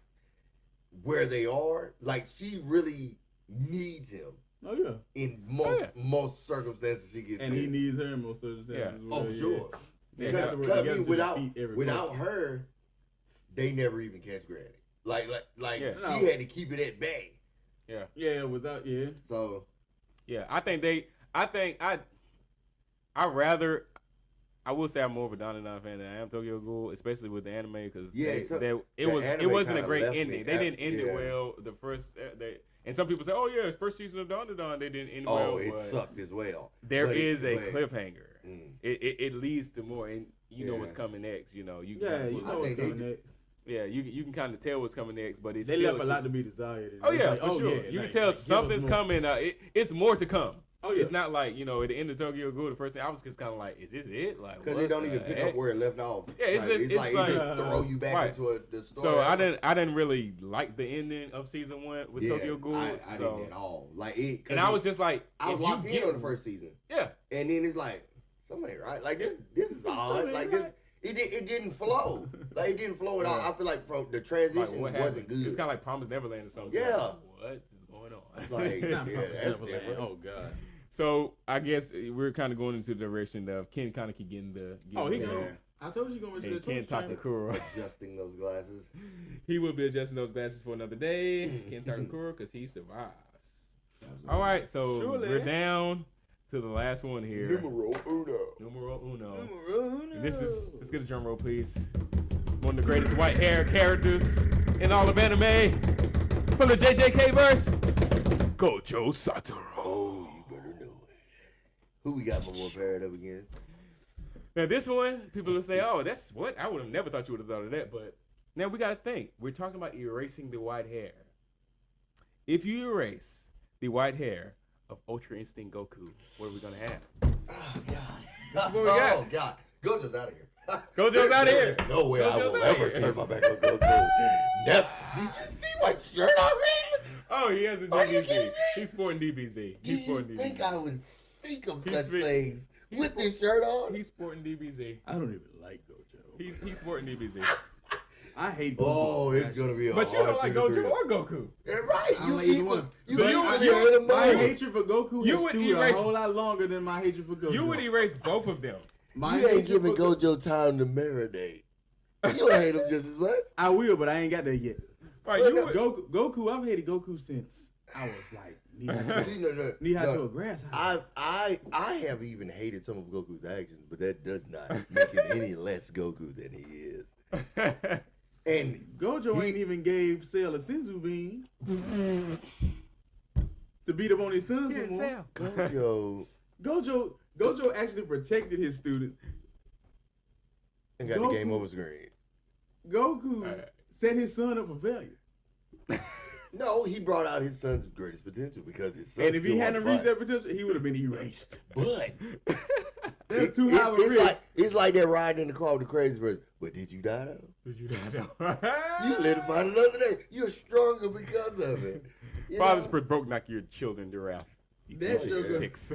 C: Where they are, like she really needs him.
B: Oh yeah.
C: In most circumstances, she gets.
B: And he needs her in most circumstances.
C: Yeah. Oh sure. Because without her, they never even catch Granny. Like she had to keep it at bay.
A: Yeah.
B: Yeah. Without
C: So.
B: Yeah,
A: I will say I'm more of a Don fan than I am Tokyo Ghoul, especially with the anime, because it wasn't a great ending. They didn't end it well. The first, and some people say, "Oh yeah, it's first season of Don they didn't end well."
C: Oh, it sucked as well.
A: There is a cliffhanger. It leads to more, and you know what's coming next. You know, you know
B: what's coming next.
A: Yeah, you can kind of tell what's coming next, but
B: they left a lot to be desired.
A: Oh yeah, for sure. You can tell something's coming. It's more to come.
B: Oh yeah.
A: It's not like, at the end of Tokyo Ghoul, the first thing I was just kind of like, is this it? Like,
C: because they don't even pick up where it left off.
A: Yeah, it's like
C: it just throw you back into the story.
A: So I didn't really like the ending of season 1 with Tokyo Ghoul. I
C: didn't at all.
A: And I was just like,
C: I was locked in on the first season.
A: Yeah.
C: And then it's like, something ain't right. Like this is odd. Like this. It didn't flow. Like it didn't flow at all. I feel like from the transition wasn't good.
A: It's kind of like Promised Neverland or something.
C: Yeah.
A: Like, what is going on?
C: Like that's different.
B: Oh god.
A: So I guess we're kind of going into the direction of Ken Kaneki getting the.
B: I told you going to the
A: Ken Takakura
C: adjusting those glasses.
A: He will be adjusting those glasses for another day. Ken Takakura, because he survives. Absolutely. All right, so we're down to the last one here.
C: Numero uno.
A: Let's get a drum roll, please. One of the greatest white hair characters in all of anime. From the JJK verse, Gojo Satoru.
C: Oh, you better know it. Who we got more paired up against?
A: Now this one, people will say, "Oh, that's what I would have never thought you would have thought of that." But now we got to think. We're talking about erasing the white hair. If you erase the white hair of Ultra Instinct Goku, what are we gonna have?
C: Oh God!
A: This is what we got.
C: Oh God! Gojo's out of here.
A: Gojo's out of here.
C: There's no way I will ever turn my back on Goku. Never. Did you see my shirt already?
A: Oh, he has a DBZ. Are you kidding me? He's sporting DBZ.
C: Do you think I would think of such things with this shirt on?
A: He's sporting DBZ.
B: I don't even like Gojo.
A: He's sporting DBZ.
B: I hate Goku.
C: Oh, it's gonna be a
A: But you don't like Gojo or Goku.
C: You're right.
B: You
C: hate him.
B: My hatred for Goku is still a whole lot longer than my hatred for Gojo.
A: You would erase both of them.
C: You ain't giving Gojo time to marinate. You hate him just as much.
B: I will, but I ain't got there yet.
A: Right,
B: Goku, I've hated Goku since I was like knee high to a grass high.
C: I have even hated some of Goku's actions, but that does not make him any less Goku than he is. And
B: Gojo ain't even gave Cell a Senzu bean to beat up on his sons some more. Gojo actually protected his students
C: and got the game over screen.
B: Goku set his son up for failure.
C: No, he brought out his son's greatest potential because his son.
B: And if he hadn't reached that potential, he would have been erased.
C: But
B: that's too high of a risk.
C: It's like that riding in the car with the crazy person. But did you die though?
B: Did you die though?
C: You live to find another day. You're stronger because of it.
A: Fathers provoke not your children to wrath.
B: That's
A: 6.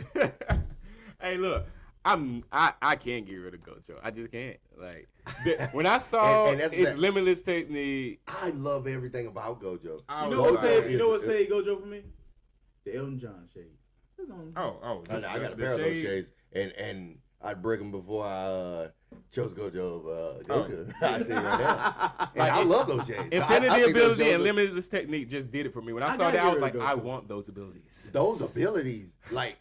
A: Hey, look. I can't get rid of Gojo. I just can't. Like when I saw his limitless technique,
C: I love everything about Gojo.
B: You know what saved Gojo for me? The Elton John shades.
C: I got a pair of those shades, and I'd break them before I chose Gojo over Goku. I tell you right now. And I love those shades.
A: Infinity ability and limitless technique just did it for me. When I saw that, I was like, I want those abilities.
C: Those abilities, like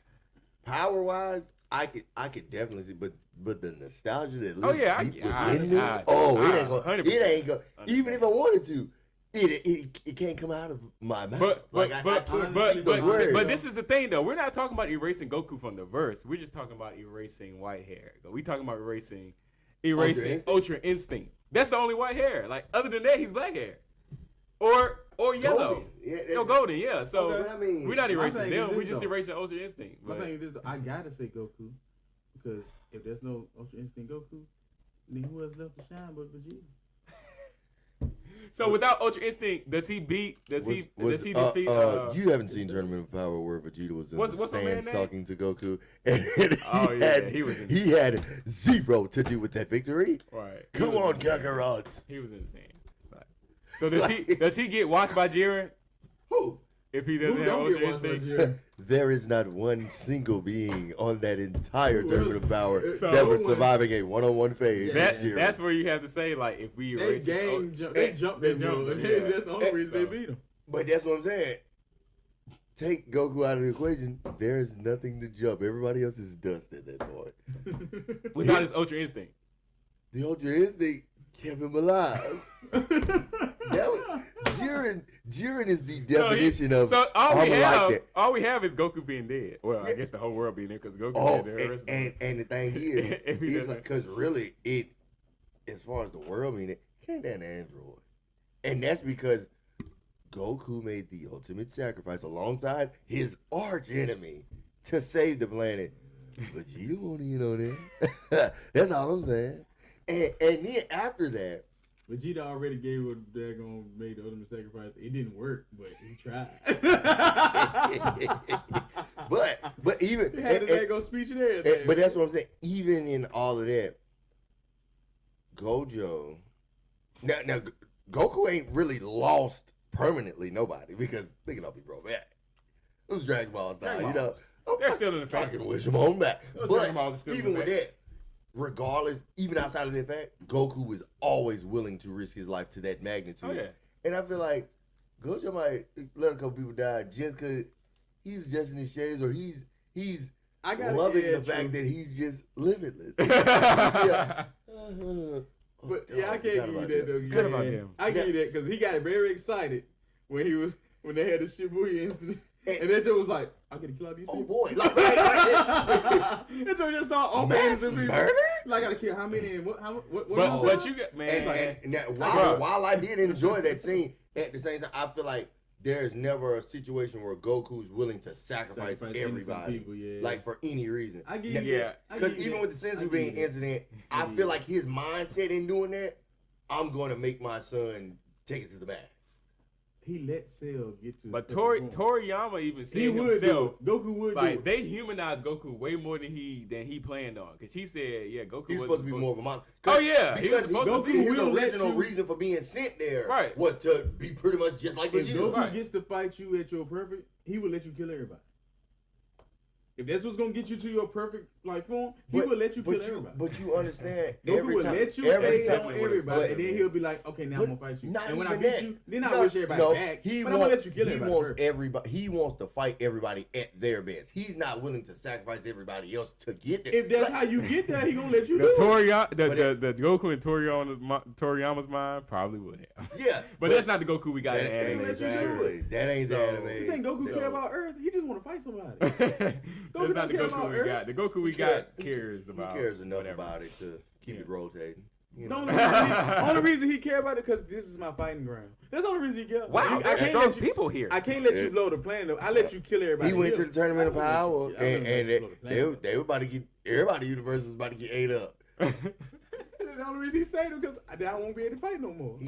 C: power wise. I could definitely see, but the nostalgia that lives deep within me, it ain't gonna. Even if I wanted to, it can't come out of my mouth.
A: But this is the thing though. We're not talking about erasing Goku from the verse. We're just talking about erasing white hair. We talking about erasing Ultra Instinct. That's the only white hair. Like other than that, he's black hair. Or yellow. Golden, yeah. So we're not erasing them. We're just erasing Ultra Instinct.
B: My thing is this, I gotta say Goku. Because if there's no Ultra Instinct Goku, then who else left to shine but Vegeta?
A: So without Ultra Instinct, does he defeat
C: you haven't seen Tournament of Power where Vegeta was in the stands talking to Goku and he had zero to do with that victory.
A: Right.
C: Come on, Kakarot.
A: He was insane. So does he get watched by Jiren?
C: Who?
A: If he doesn't have Ultra Instinct?
C: There is not one single being on that entire Tournament of Power that was surviving a one-on-one phase.
A: That's where you have to say, like, if we erase
B: they jumped. That's the only reason they beat him.
C: But that's what I'm saying. Take Goku out of the equation, there is nothing to jump. Everybody else is dust at that point.
A: Without his Ultra Instinct.
C: The Ultra Instinct kept him alive. Jiren is the definition of.
A: So all we have is Goku being dead. Well, I guess the whole world being dead because Goku being dead.
C: And the thing is because really as far as the world being dead, it ain't that android, and that's because Goku made the ultimate sacrifice alongside his arch enemy to save the planet. But you won't in on that. That's all I'm saying. And then after that,
B: Vegeta already gave what daggone made the ultimate sacrifice. It didn't work, but he tried.
C: but even
B: he had the daggone speech and everything.
C: But that's what I'm saying. Even in all of that, Gojo. Now Goku ain't really lost permanently nobody because they can all be brought back. It was Dragon Ball style, you know.
A: They're still in the fact.
C: I can wish them on back. But even with that, regardless, even outside of that fact, Goku was always willing to risk his life to that magnitude.
A: Oh, yeah.
C: And I feel like Gojo might let a couple people die just because he's just in his shades or he's loving the fact that he's just limitless.
B: But I can't give you that though.
A: Good about him.
B: I give you that because he got very excited when they had the Shibuya incident. And then Joe was like, "I'm gonna kill all these people."
C: Oh boy!
B: And Joe just started
C: mass murder.
B: Like, I gotta kill how many and what?
A: But you got man.
C: And while I did enjoy that scene, at the same time, I feel like there's never a situation where Goku's willing to sacrifice everybody, people, like for any reason.
B: I get
C: because even with the Senzu being incident, I feel like his mindset in doing that, I'm going to make my son take it to the max.
B: He let Cell get to.
A: But Toriyama even said himself,
B: Goku would
A: like they humanized Goku way more than he planned on, because he said, Goku
C: he's supposed to be more of a monster.
A: Oh yeah,
C: because his original reason for being sent there was to be pretty much just like
B: if
C: you.
B: Goku gets to fight you at your perfect, he will let you kill everybody. If that's what's gonna get you to your perfect form, he will let you kill everybody.
C: But you understand,
B: Goku will let you every on everybody, and then he'll be like, "Okay, now I'm gonna fight you." And when I beat you, then I wish everybody back. But I'm gonna let you kill everybody.
C: He wants to fight everybody at their best. He's not willing to sacrifice everybody else to get there.
B: If that's how you get there, he gonna let you do it.
A: The Goku in Toriyama's mind probably would have.
C: Yeah,
A: but that's not the Goku we got in anime.
C: Exactly. That ain't the anime.
B: You think Goku care about Earth? He just want to fight somebody.
A: That's not the Goku we got. The Goku we got cares about.
C: He cares enough about it to keep it rotating. You
B: The
C: know.
B: only reason he care about it because this is my fighting ground. That's the only reason he care.
A: Wow, there's strong people here.
B: I can't let you blow the planet. I let you kill everybody.
C: He went to the Tournament of
B: I
C: Power,
B: wouldn't let you
C: and they were about to get everybody. Universe was about to get ate up.
B: The only reason he saved him because I won't be able to fight no more.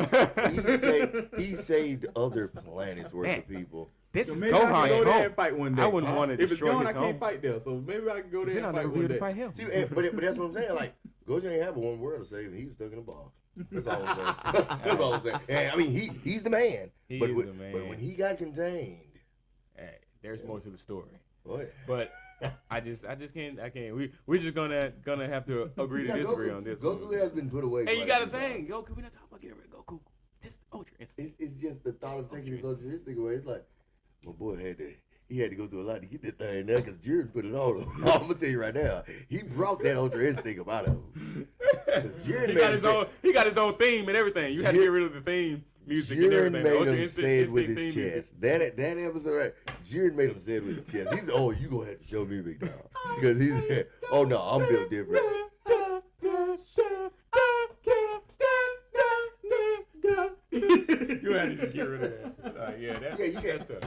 C: He saved other planets worth of people.
A: This is
B: maybe I can
A: Gohan's
B: go there
A: home.
B: and fight one day.
A: I wouldn't want to
B: If it's
A: destroy
B: gone,
A: his
B: I can't
A: home.
B: fight there. So maybe I can go there
A: Then
B: and
A: I'll
B: fight
A: never be
B: one
A: able to
B: day.
A: fight him.
C: See, but that's what I'm saying. Like, Gojo ain't have one world to save, and he was stuck in a box. That's all I'm saying. That's all I'm saying. And I mean, he's the man.
A: He
C: but
A: is
C: when,
A: the man.
C: But when he got contained,
A: Hey, there's more to the story.
C: what?
A: But I just can't. We're just gonna have to agree to disagree on this.
C: Goku
A: one.
C: has been put away.
A: Hey, you
C: quite
A: got
C: a
A: to
C: few
A: think,
C: times.
A: Goku. We're not talking about getting rid of Goku. Just Ultra Instinct.
C: It's just the thought of taking his Ultra Instinct away. It's like my boy had to go through a lot to get that thing there because Jiren put it on him. I'm gonna tell you right now, he brought that Ultra Instinct up out of him.
A: He got his own theme and everything. You had to get rid of the theme music and
C: Jiren
A: everything.
C: made
A: Ultra
C: him say it with
A: Instinct
C: his
A: theme music.
C: chest. That episode, right? Jiren made him say it with his chest. He's you gonna have to show me, big dog, because he's oh no, I'm built different.
A: You had to just get rid of that. That's tough.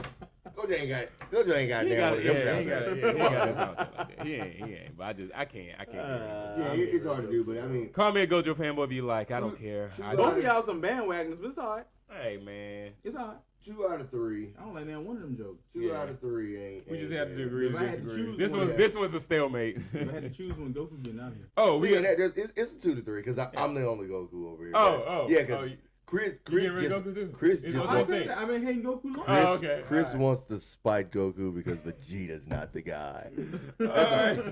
C: Gojo ain't got damn one of them soundtracks.
A: He ain't. But I can't.
C: Yeah, it's hard to do, but I mean,
A: Call me a Gojo fanboy if you like. I don't care.
B: Both of y'all some bandwagons, but it's alright.
A: Hey man,
B: It's alright.
C: 2 out of 3.
B: I don't like that one of them jokes.
C: 2 out of 3 ain't.
A: we just
C: ain't
A: had to
C: bad.
A: agree
B: If I
A: to
B: had to
A: disagree.
B: choose one,
A: This was a stalemate.
B: If I had to choose when Goku getting out of here.
A: Oh,
C: See, and it's a 2 to 3 because I'm the only Goku over here. Yeah, because Chris just
B: I
C: wants,
B: said that. I've been hating Goku long.
A: Oh, okay.
C: Chris wants to spite Goku because Vegeta's not the guy.
A: All right.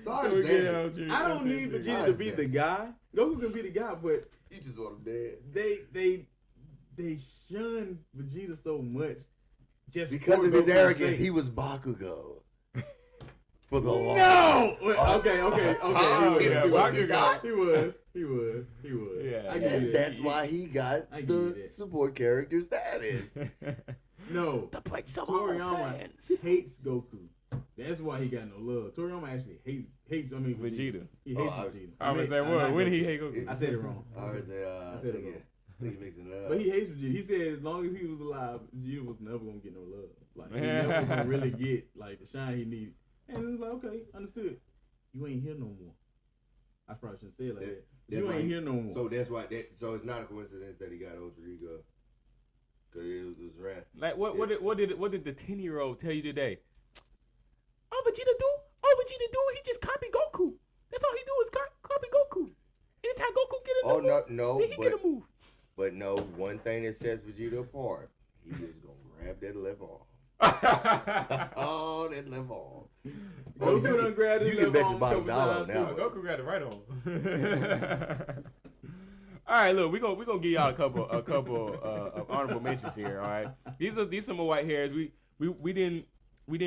C: So I understand it.
B: I don't need Vegeta to be the guy. Goku can be the guy, but
C: You just want him dead.
B: they shun Vegeta so much just
C: Because
B: for
C: of his
B: Goku's
C: arrogance,
B: sake.
C: he was Bakugo. For the long
B: No. Okay.
A: Oh,
B: He
A: yeah,
B: was.
A: Bakugo.
B: He was.
A: Yeah.
B: I give you that.
C: That's why he got
B: I give you
C: the
B: that.
C: support character status.
B: No.
A: The plates of
B: Toriyama hates Goku. That's why he got no love. Toriyama actually hates. I mean
A: Vegeta.
B: He hates Vegeta.
A: I was saying,
B: I'm not
A: when did he
B: Goku.
A: hate Goku?
B: I said it wrong.
C: I always say,
B: I said it wrong.
C: I think you're mixing it up.
B: But he hates Vegeta. He said as long as he was alive, Vegeta was never gonna get no love. Like he never was gonna really get like the shine he needed. And it was like, okay, understood. You ain't here no more. I probably shouldn't say it like that. You ain't here no more.
C: So that's why. So it's not a coincidence that he got Ultra Ego. Cause it was rap.
A: Like what did the 10-year-old tell you today? All Vegeta do, he just copy Goku. That's all he do is copy Goku. Anytime Goku get a move,
C: no,
A: then he get a move.
C: But no, one thing that sets Vegeta apart, he is gonna grab that left arm. Oh, that left arm.
B: Goku done grabbed his
C: You can
B: left
C: bet
B: arm
C: your bottom
B: a couple
C: dollar on
B: times,
C: that
B: too.
C: one.
A: Goku grabbed it right on. All right, look, we gonna give y'all a couple of honorable mentions here. All right, these some more white hairs. We didn't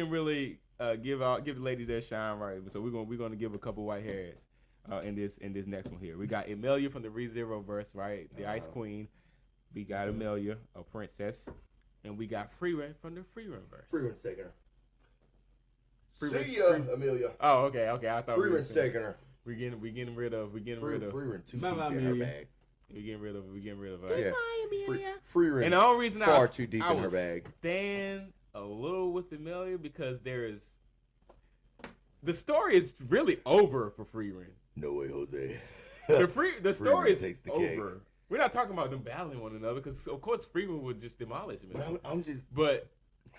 A: really give the ladies their shine right, so we're gonna give a couple white hairs in this next one here. We got Emilia from the ReZero verse, right? The Ice Queen. We got Emilia, a princess, and we got Freerun from the Freerun verse.
C: Freerun's taking her.
A: Freerun-
C: See ya, Amelia.
A: Oh, okay. I thought
C: Freerun's taking her.
A: we getting rid of.
C: Freerun too
B: Bye,
C: deep
B: bye,
C: in her
B: Amelia.
C: bag.
A: We getting rid of.
C: Yeah.
A: Emilia.
C: Freerun
A: And the only reason
C: far too deep
A: I
C: in her
A: was
C: bag.
A: stand a little with Emilia because the story is really over for Freerun.
C: No way, Jose.
A: The story is
C: takes the
A: over.
C: cake.
A: We're not talking about them battling one another because of course Freerun would just demolish him.
C: But I'm just.
A: But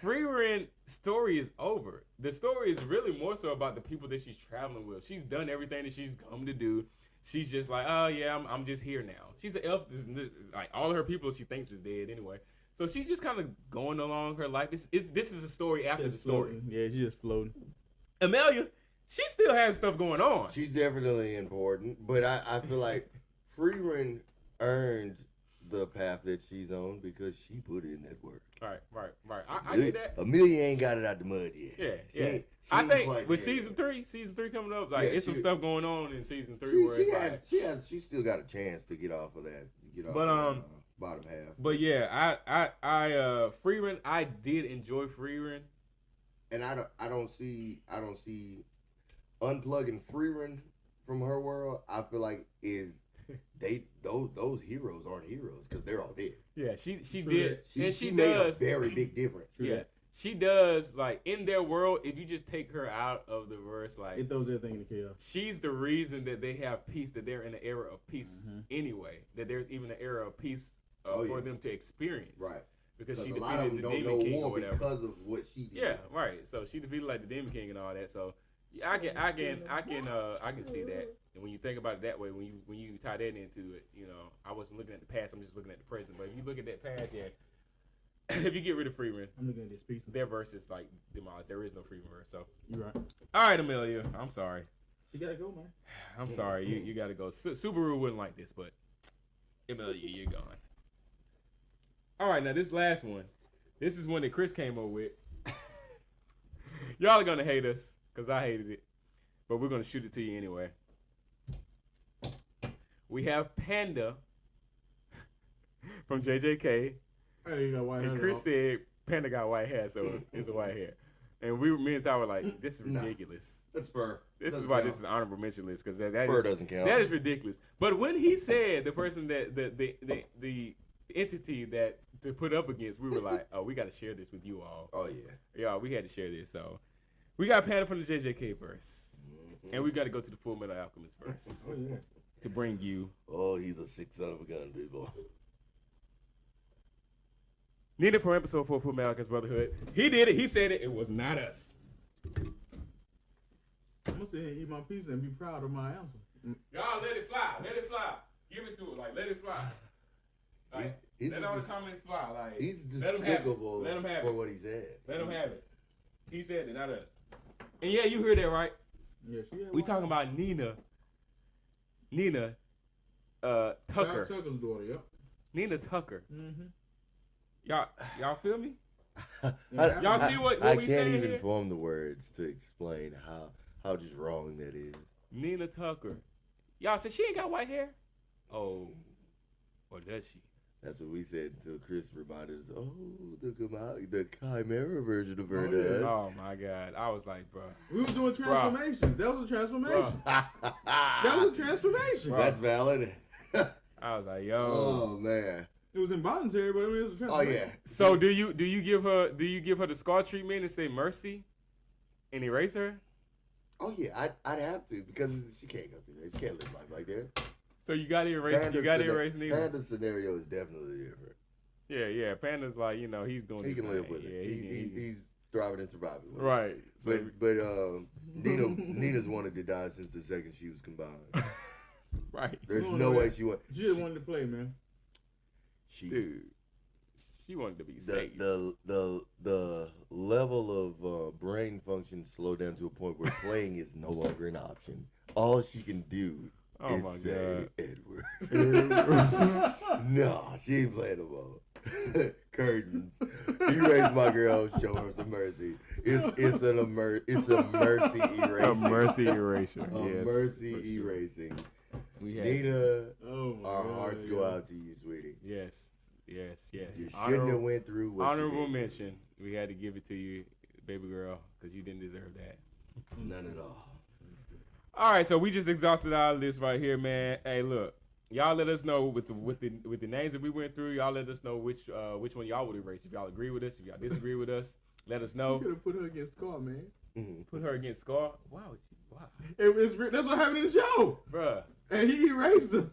A: Freerun story is over. The story is really more so about the people that she's traveling with. She's done everything that she's come to do. She's just like, oh yeah, I'm just here now. She's an elf. Like all of her people she thinks is dead anyway. So she's just kind of going along her life. This is a story after
B: Just
A: the story.
B: floating. Yeah, she's just floating.
A: Amelia, she still has stuff going on.
C: She's definitely important, but I feel like Freerun earned the path that she's on because she put in that work.
A: Right. I get that.
C: Amelia ain't got it out the mud yet.
A: Yeah.
C: She ain't
A: I think
C: quite
A: with
C: there
A: season
C: yet.
A: 3 coming up, like
C: Yeah,
A: it's some stuff going on in season 3 where it's
C: She still got a chance to get off of that.
A: But,
C: that, bottom half.
A: But yeah, I Freerun, I did enjoy Freerun.
C: And I don't see unplugging Freerun from her world. I feel like is those heroes aren't heroes because they're all dead.
A: Yeah, she
B: True
A: did,
B: that.
A: and
C: She
A: she
C: made
A: does.
C: a very big difference.
B: True
A: Yeah,
B: that.
A: she does. Like in their world, if you just take her out of the verse, like
B: It throws everything in the chaos.
A: she's the reason that they have peace. That they're in an era of peace anyway. That there's even an era of peace for them to experience.
C: Right.
A: Because she
C: a lot of
A: defeated
C: them
A: the
C: don't
A: Demon
C: know
A: King or
C: war
A: whatever.
C: because of what she did.
A: Yeah, right. So she defeated like the Demon King and all that. So yeah, I can see that. And when you think about it that way, when you tie that into it, you know, I wasn't looking at the past. I'm just looking at the present. But if you look at that past, yeah, if you get rid of Freeman,
B: I'm looking at this piece.
A: their verse is like demolished. There is no Freeman verse. So
B: You're right.
A: all right, Amelia, I'm sorry.
B: You gotta go, man.
A: I'm sorry. You got to go. Subaru wouldn't like this, but Amelia, you're gone. All right, now this last one. This is one that Chris came up with. Y'all are going to hate us because I hated it. But we're going to shoot it to you anyway. We have Panda from JJK.
B: Hey, you got white hair.
A: And Chris said Panda got white hair, so it's a white hair. And me and Ty were like, this is ridiculous.
C: That's fur.
A: This is why this is honorable mention list because that
C: Fur
A: is,
C: doesn't count.
A: That is ridiculous. But when he said the person that the entity that to put up against, we were like, oh, we got to share this with you all.
C: Oh yeah.
A: Yeah, we had to share this. So we got Panda from the JJK verse, and we got to go to the Full Metal Alchemist verse
B: Oh, yeah.
A: to bring you.
C: Oh, he's a sick son of a gun, people.
A: Needed for episode 4 Full Metal Alchemist Brotherhood. He did it. He said it. It was not us.
B: I'm gonna sit here and eat my pizza and be proud of my answer.
A: Y'all let it fly. Let it fly. Give it to it. Like, let it fly. Like,
C: He's
A: let all the comments fly. Like,
C: He's
A: let him have it.
C: despicable
A: Let him have
C: for
A: it.
C: what he said.
A: Let him have it. He said it, not us. And yeah, you heard that right.
B: Yeah, she had
A: We
B: white
A: talking
B: hair.
A: about Nina Tucker.
B: Tucker's daughter, yep.
A: Nina Tucker.
B: Mm-hmm.
A: Y'all feel me?
B: Yeah,
A: Y'all see what
C: I
A: we
C: can't
A: saying
C: even
A: here?
C: form the words to explain how just wrong that is.
A: Nina Tucker. Y'all said she ain't got white hair? Oh. Or does she?
C: That's what we said until Chris reminded us. Oh, the Chimera version of her
B: Oh, yeah.
C: does.
A: Oh my God. I was like, bro.
B: We was doing transformations. That was a transformation.
A: Bruh.
B: That was a transformation.
A: Bruh.
C: That's valid.
A: I was like, yo.
C: Oh man.
B: It was involuntary, but I mean, it was a
C: Oh
B: transformation.
C: yeah.
A: So do you give her the scar treatment and say mercy and erase her?
C: Oh yeah. I'd have to because she can't go through that. She can't live life like that.
A: So you gotta erase Nina.
C: Panda's scenario is definitely different.
A: Yeah. Panda's like, you know, he's doing
C: He
A: his
C: can live
A: thing.
C: with it.
A: Yeah,
C: He's thriving and surviving with it.
A: right. So,
C: But Nina's wanted to die since the second she was combined.
A: right.
C: There's
B: No,
C: no
B: no,
C: way
B: yeah.
C: she went.
B: She just wanted to play, man.
A: Dude. She wanted to be safe.
C: The level of brain function slowed down to a point where playing is no longer an option. All she can do
A: Oh
C: is
A: my
C: say
A: God.
C: Edward. No, she ain't playing no more. Curtains. Erase my girl. Show her some mercy. It's a mercy erasing.
A: A mercy erasure.
C: A
A: Yes.
C: mercy erasing.
A: We had
C: Nina,
B: Oh my
C: our
B: God,
C: hearts
B: yeah.
C: go out to you, sweetie.
A: Yes.
C: You shouldn't have went through what
A: honorable
C: you did.
A: mention. We had to give it to you, baby girl, because you didn't deserve that.
C: None at all.
A: All right, so we just exhausted our list right here, man. Hey, look, y'all let us know with the names that we went through. Y'all let us know which one y'all would erase. If y'all agree with us, if y'all disagree with us, let us
B: You
A: know.
B: could have put her against Scar, man.
C: Mm-hmm.
A: Put her against Scar. Wow.
B: That's what happened in the show.
A: Bruh.
B: And he erased her.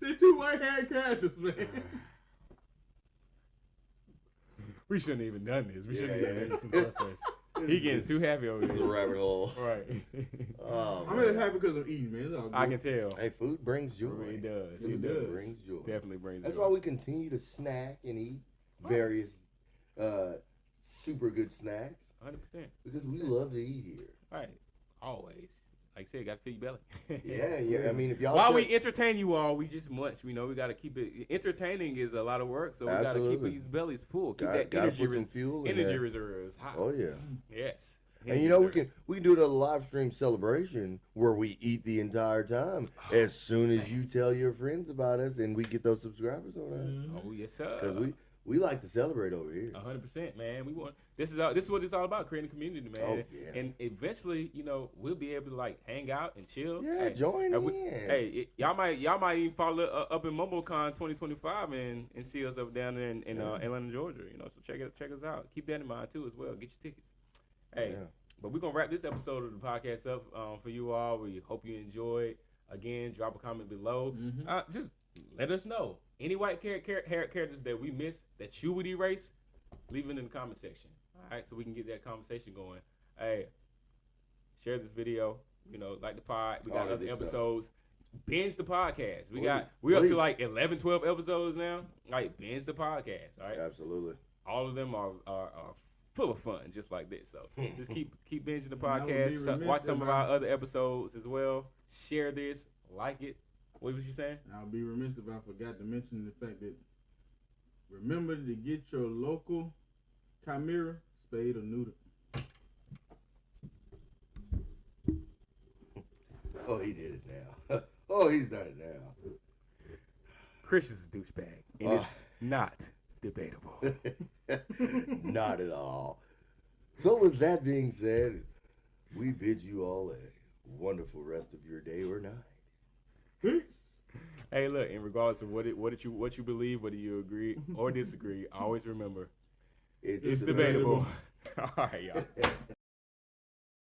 B: They're two white-haired characters, man.
A: We shouldn't even done this. We shouldn't
C: Yeah,
A: have done
C: yeah.
A: this in the first place. He getting too happy over
C: It's a
A: here.
C: rabbit hole.
A: Right.
C: Oh,
B: I'm
C: man.
B: really happy because I'm eating, man. It's all good.
A: I can tell.
C: Hey, food brings joy.
A: It does.
B: It
A: It
B: does.
A: does.
C: Brings joy.
A: Definitely brings
C: That's
A: joy.
C: why we continue to snack and eat various super good snacks
A: 100%.
C: because we love to eat here.
A: Right. Always. Like I said, got to feed your belly.
C: Yeah. I mean, if y'all
A: While we
C: just-
A: entertain you all, we just munch. You know, we got to keep it. Entertaining is a lot of work, so we got to keep
C: Absolutely.
A: these bellies full. Keep
C: gotta
A: that energy,
C: put some fuel in
A: energy
C: there.
A: reserves high.
C: Oh yeah.
A: Yes.
C: And you know we can do the live stream celebration where we eat the entire time as soon as you tell your friends about us and we get those subscribers on us.
A: Oh yes, sir.
C: Because We like to celebrate over here.
A: 100%, man. We want this is what it's all about, creating a community, man.
C: Oh, yeah.
A: And eventually, we'll be able to like hang out and chill.
C: Yeah, join in.
A: Y'all might even follow up in MumbleCon 2025 and see us up down there in Atlanta, Georgia. So check us out. Keep that in mind too as well. Get your tickets. Hey, but we're gonna wrap this episode of the podcast up for you all. We hope you enjoyed. Again, drop a comment below. Mm-hmm. Just let us know. Any white characters that we missed that you would erase, leave it in the comment section. All right, so we can get that conversation going. Hey, share this video. Like the pod. We got other episodes. Binge the podcast. We're up to like 11, 12 episodes now. Like, binge the podcast. All right.
C: Absolutely.
A: All of them are full of fun, just like this. So just keep binging the podcast. Watch some of our other episodes as well. Share this. Like it. What was you saying?
B: I'll be remiss if I forgot to mention the fact that remember to get your local chimera spayed or neutered.
C: Oh, he did it now. Oh, he's done it now.
A: Chris is a douchebag, and it's not debatable.
C: Not at all. So with that being said, we bid you all a wonderful rest of your day or night.
B: Peace.
A: Hey, look, in regards to what you believe, whether you agree or disagree, always remember, it's debatable. All right, y'all.